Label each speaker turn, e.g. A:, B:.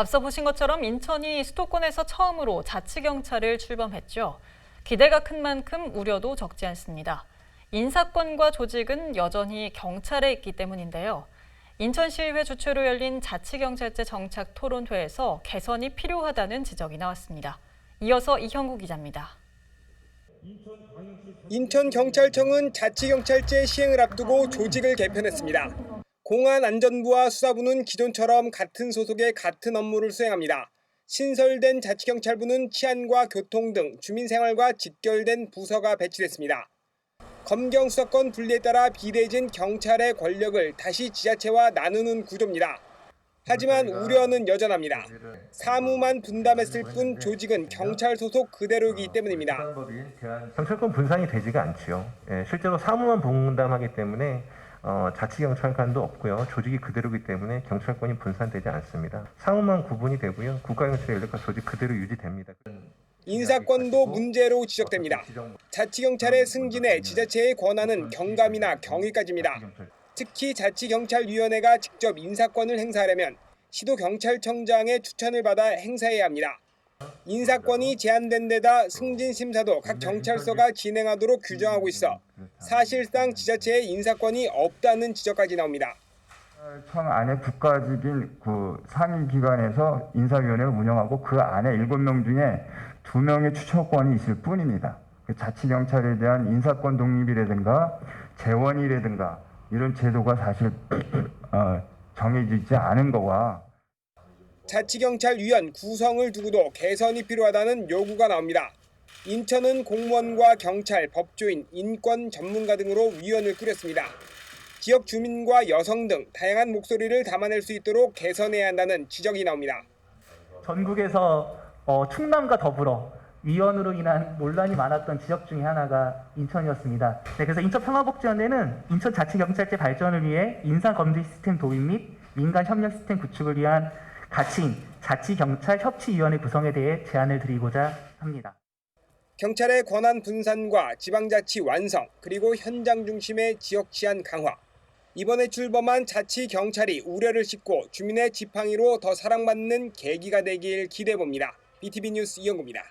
A: 앞서 보신 것처럼 인천이 수도권에서 처음으로 자치경찰을 출범했죠. 기대가 큰 만큼 우려도 적지 않습니다. 인사권과 조직은 여전히 경찰에 있기 때문인데요. 인천시의회 주최로 열린 자치경찰제 정착 토론회에서 개선이 필요하다는 지적이 나왔습니다. 이어서 이형구 기자입니다.
B: 인천경찰청은 자치경찰제 시행을 앞두고 조직을 개편했습니다. 공안안전부와 수사부는 기존처럼 같은 소속의 같은 업무를 수행합니다. 신설된 자치경찰부는 치안과 교통 등 주민생활과 직결된 부서가 배치됐습니다. 검경수사권 분리에 따라 비대해진 경찰의 권력을 다시 지자체와 나누는 구조입니다. 하지만 우려는 여전합니다. 사무만 분담했을 뿐 조직은 경찰 소속 그대로이기 때문입니다.
C: 경찰권 분산이 되지가 않지요. 실제로 사무만 분담하기 때문에 자치경찰관도 없고요. 조직이 그대로이기 때문에 경찰권이 분산되지 않습니다. 사무만 구분이 되고요. 국가경찰 연력과 조직 그대로 유지됩니다.
B: 인사권도 문제로 지적됩니다. 자치경찰의 승진에 지자체의 권한은 경감이나 경위까지입니다. 특히 자치경찰위원회가 직접 인사권을 행사하려면 시도경찰청장의 추천을 받아 행사해야 합니다. 인사권이 제한된 데다 승진 심사도 각 경찰서가 진행하도록 규정하고 있어 사실상 지자체의 인사권이 없다는 지적까지 나옵니다.
D: 청 안에 국가직인 상임기관에서 인사위원회를 운영하고 그 안에 7명 중에 2명의 추천권이 있을 뿐입니다. 자치경찰에 대한 인사권 독립이라든가 재원이라든가 이런 제도가 사실 정해지지 않은 거와
B: 자치경찰위원 구성을 두고도 개선이 필요하다는 요구가 나옵니다. 인천은 공무원과 경찰, 법조인, 인권 전문가 등으로 위원을 꾸렸습니다. 지역 주민과 여성 등 다양한 목소리를 담아낼 수 있도록 개선해야 한다는 지적이 나옵니다.
E: 전국에서 충남과 더불어 위원으로 인한 논란이 많았던 지역 중에 하나가 인천이었습니다. 그래서 인천평화복지원회는 인천자치경찰제 발전을 위해 인사검증 시스템 도입 및 민간 협력 시스템 구축을 위한 가치인 자치경찰협치위원회 구성에 대해 제안을 드리고자 합니다.
B: 경찰의 권한 분산과 지방자치 완성, 그리고 현장 중심의 지역 치안 강화. 이번에 출범한 자치경찰이 우려를 싣고 주민의 지팡이로 더 사랑받는 계기가 되길 기대해봅니다. BTV 뉴스 이형구입니다.